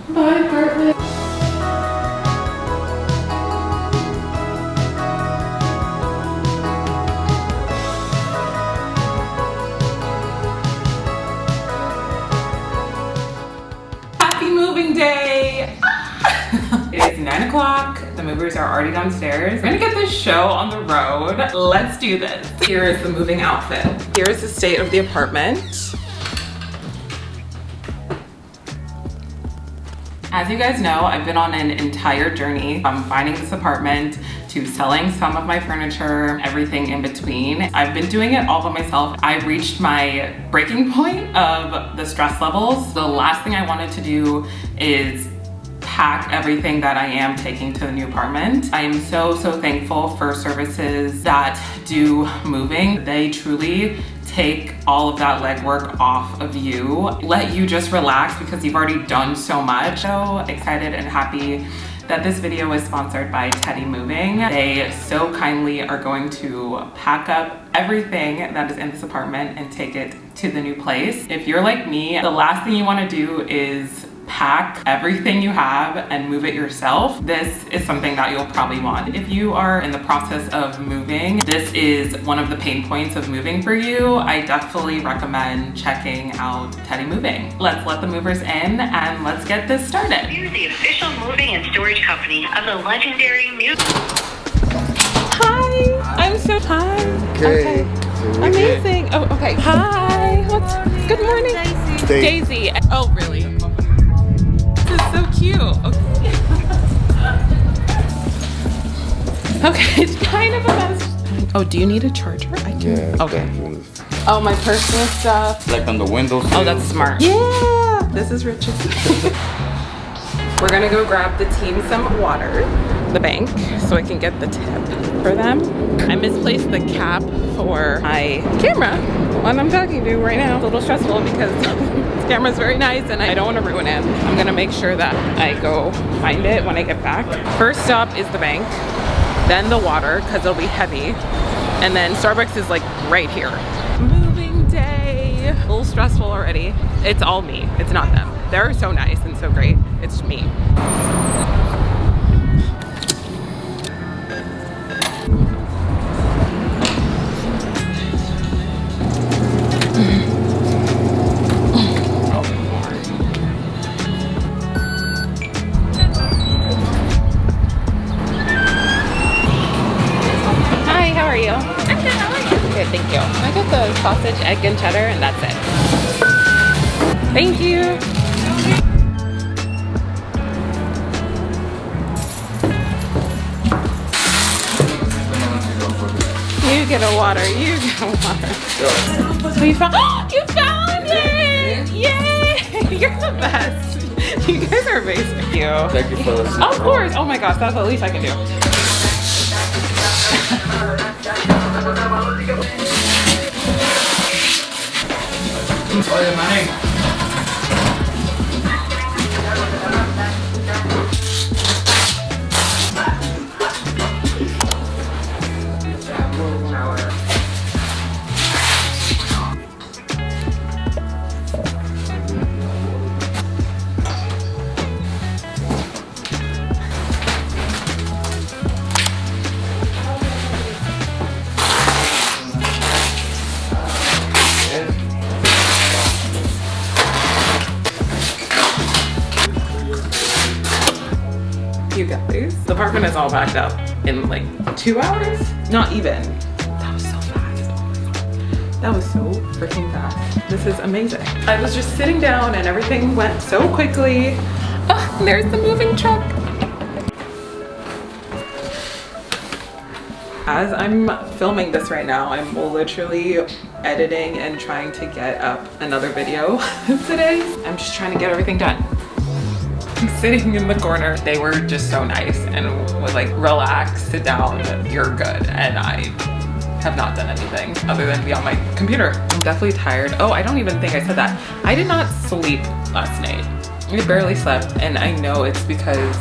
Bye, Bartlett. Happy moving day! It is 9 o'clock. The movers are already downstairs. We're gonna get this show on the road. Let's do this. Here is the moving outfit. Here is the state of the apartment. As you guys know, I've been on an entire journey from finding this apartment to selling some of my furniture, everything in between. I've been doing it all by myself. I reached my breaking point of the stress levels. The last thing I wanted to do is pack everything that I am taking to the new apartment. I am so thankful for services that do moving. They truly take all of that legwork off of you, let you just relax because you've already done so much. So excited and happy that this video is sponsored by Teddy Moving. They so kindly are going to pack up everything that is in this apartment and take it to the new place. If you're like me, the last thing you want to do is pack everything you have and move it yourself. This is something that you'll probably want. If you are in the process of moving, this is one of the pain points of moving for you. I definitely recommend checking out Teddy Moving. Let's let the movers in and let's get this started. Here's the official moving and storage company of the legendary Hi, I'm so hi. Okay. Amazing. Oh, okay. Hi. What's good morning? Daisy. Oh, really? This is so cute. Okay. Okay, it's kind of a mess. Oh, do you need a charger? I can. Yeah. Okay. Oh, my personal stuff. Like on the windows. Oh, that's smart. Yeah. This is Rich's. We're gonna go grab the team some water, the bank, so I can get the tip for them. I misplaced the cap for my camera, the one I'm talking to right now. It's a little stressful because this camera's very nice and I don't want to ruin it. I'm gonna make sure that I go find it when I get back. First stop is the bank, then the water, because it'll be heavy, and then Starbucks is like right here. Moving day. A little stressful already. It's all me, it's not them. They're so nice and so great. It's me. Hi, how are you? I'm good, how are you? Good, thank you. I got the sausage, egg, and cheddar, and that's it. Thank you. You get a water, you get a water. So you found, you found it! Yay! You're the best. You guys are amazing. Thank you. Thank you for listening. Of course. Oh my gosh, that's the least I can do. Oye, man. You guys, the apartment is all packed up in like 2 hours? Not even. That was so fast. Oh my God. That was so freaking fast. This is amazing. I was just sitting down and everything went so quickly. Oh, there's the moving truck. As I'm filming this right now, I'm literally editing and trying to get up another video today. I'm just trying to get everything done. I'm sitting in the corner. They were just so nice and was like, relax, sit down, you're good. And I have not done anything other than be on my computer. I'm definitely tired. Oh, I don't even think I said that. I did not sleep last night. I barely slept, and I know it's because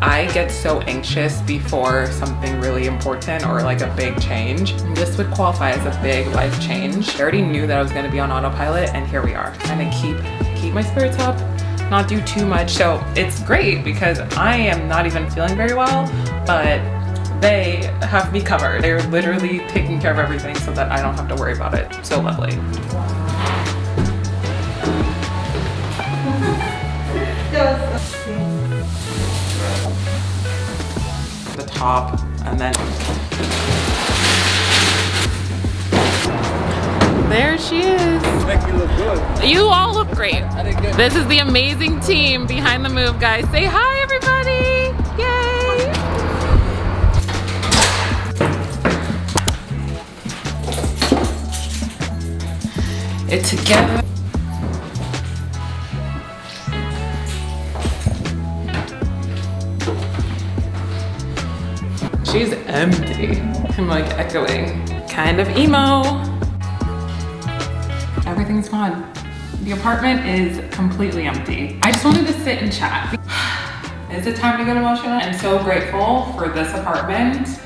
I get so anxious before something really important or like a big change. This would qualify as a big life change. I already knew that I was gonna be on autopilot, and here we are. Trying to keep my spirits up, not do too much. So it's great because I am not even feeling very well, but they have me covered. They're literally taking care of everything so that I don't have to worry about it. So lovely. The top, and then there she is. Make you look good. You all look great. I did good. This is the amazing team behind the move, guys. Say hi, everybody. Yay. It together. She's empty. I'm like echoing. Kind of emo. Everything's gone. The apartment is completely empty. I just wanted to sit and chat. Is it time to get emotional? I'm so grateful for this apartment.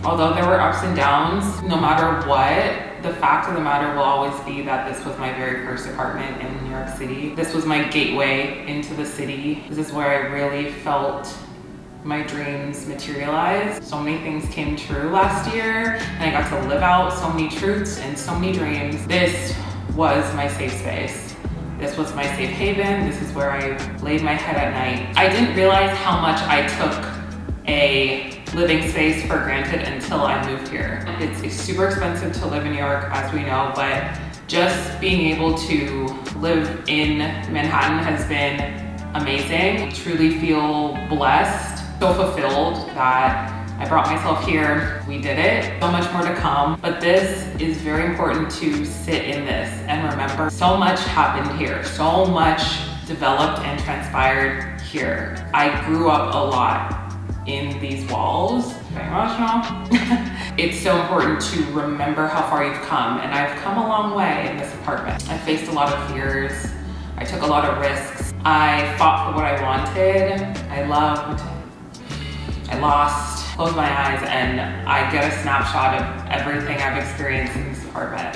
Although there were ups and downs, no matter what, the fact of the matter will always be that this was my very first apartment in New York City. This was my gateway into the city. This is where I really felt my dreams materialize. So many things came true last year, and I got to live out so many truths and so many dreams. This was my safe space. This was my safe haven. This is where I laid my head at night. I didn't realize how much I took a living space for granted until I moved here. It's super expensive to live in New York, as we know, but just being able to live in Manhattan has been amazing. I truly feel blessed. So fulfilled that I brought myself here. We did it. So much more to come. But this is very important to sit in this and remember so much happened here. So much developed and transpired here. I grew up a lot in these walls. Very emotional. It's so important to remember how far you've come. And I've come a long way in this apartment. I faced a lot of fears. I took a lot of risks. I fought for what I wanted. I loved. I lost, closed my eyes, and I get a snapshot of everything I've experienced in this apartment.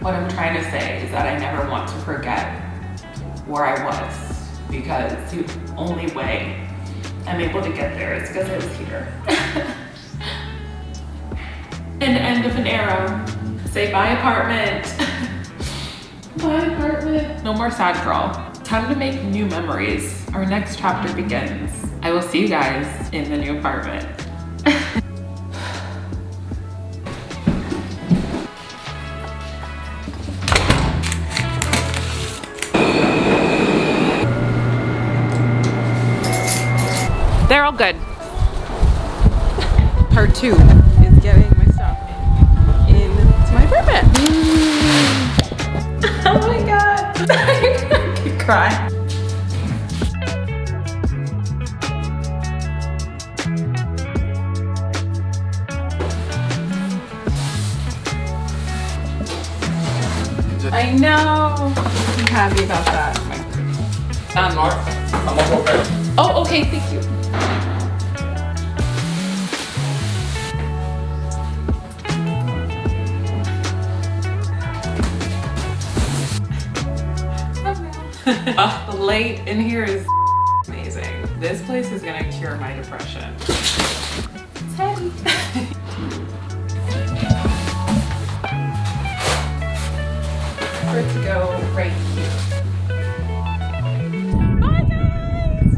What I'm trying to say is that I never want to forget where I was, because the only way I'm able to get there is because I was here. An end of an era. Say bye, apartment. Bye, apartment. No more sad girl. Time to make new memories. Our next chapter begins. I will see you guys in the new apartment. They're all good. Part 2 is getting my stuff into my apartment. Oh my god. I could cry. I know. I'm happy about that. North. Oh, okay, thank you. The light in here is amazing. This place is gonna cure my depression. It's heavy. For it to go right here. Bye guys!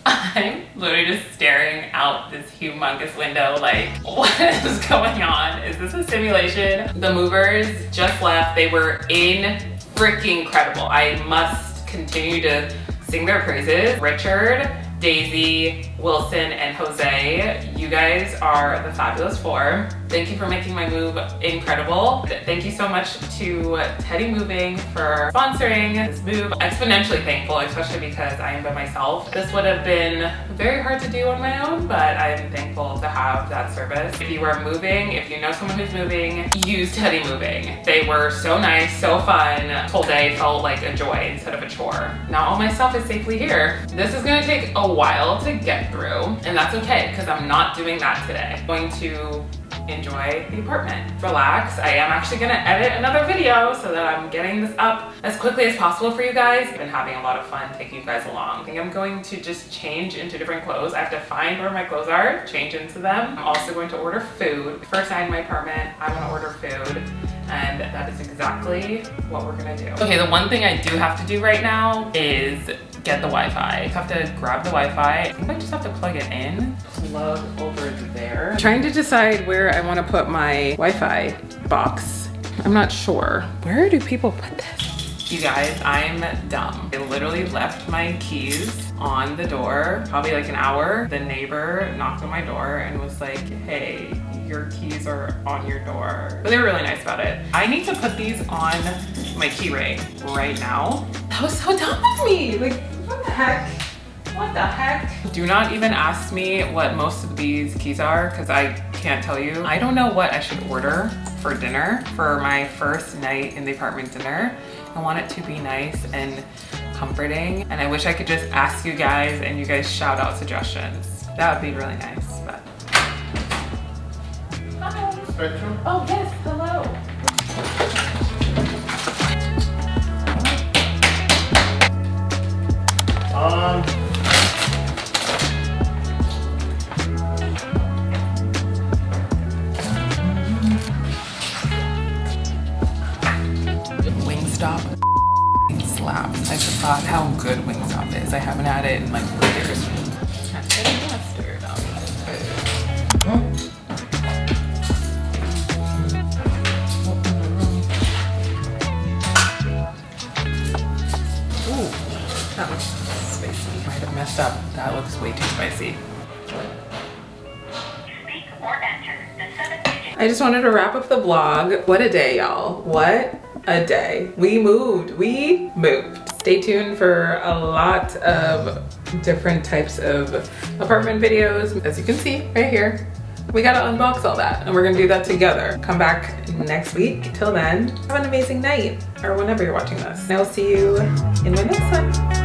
I'm literally just staring out this humongous window like, what is going on? Is this a simulation? The movers just left. They were freaking incredible. I must continue to sing their praises. Richard, Daisy, Wilson, and Jose, you guys are the fabulous four. Thank you for making my move incredible. Thank you so much to Teddy Moving for sponsoring this move. Exponentially thankful, especially because I am by myself. This would have been very hard to do on my own, but I'm thankful to have that service. If you are moving, if you know someone who's moving, use Teddy Moving. They were so nice, so fun. Whole day felt like a joy instead of a chore. Now all my stuff is safely here. This is gonna take a while to get through, and that's okay, because I'm not doing that today. I'm going to enjoy the apartment. Relax. I am actually gonna edit another video so that I'm getting this up as quickly as possible for you guys. I've been having a lot of fun taking you guys along. I think I'm going to just change into different clothes. I have to find where my clothes are, change into them. I'm also going to order food. First night in my apartment, I wanna order food. And that is exactly what we're gonna do. Okay, the one thing I do have to do right now is get the Wi-Fi. I have to grab the Wi-Fi. I think I just have to plug it in. Plug over there. I'm trying to decide where I wanna put my Wi-Fi box. I'm not sure. Where do people put this? You guys, I'm dumb. I literally left my keys on the door, probably like an hour. The neighbor knocked on my door and was like, hey, your keys are on your door. But they were really nice about it. I need to put these on my key ring right now. That was so dumb of me. Like, what the heck? What the heck? Do not even ask me what most of these keys are because I can't tell you. I don't know what I should order for dinner for my first night in the apartment dinner. I want it to be nice and comforting. And I wish I could just ask you guys and you guys shout out suggestions. That would be really nice, but. Hi. Spectrum? Oh yes, hello. Wingstop slaps. I forgot how good Wingstop is. I haven't had it in like 4 years. I'm getting mustard on this food. Ooh, that looks spicy. Might have messed up. That looks way too spicy. Speak or enter the 7-digit. I just wanted to wrap up the vlog. What a day, y'all. What a day. We moved. Stay tuned for a lot of different types of apartment videos. As you can see right here, we gotta unbox all that and we're gonna do that together. Come back next week. Till then, have an amazing night or whenever you're watching this. And I'll see you in my next one.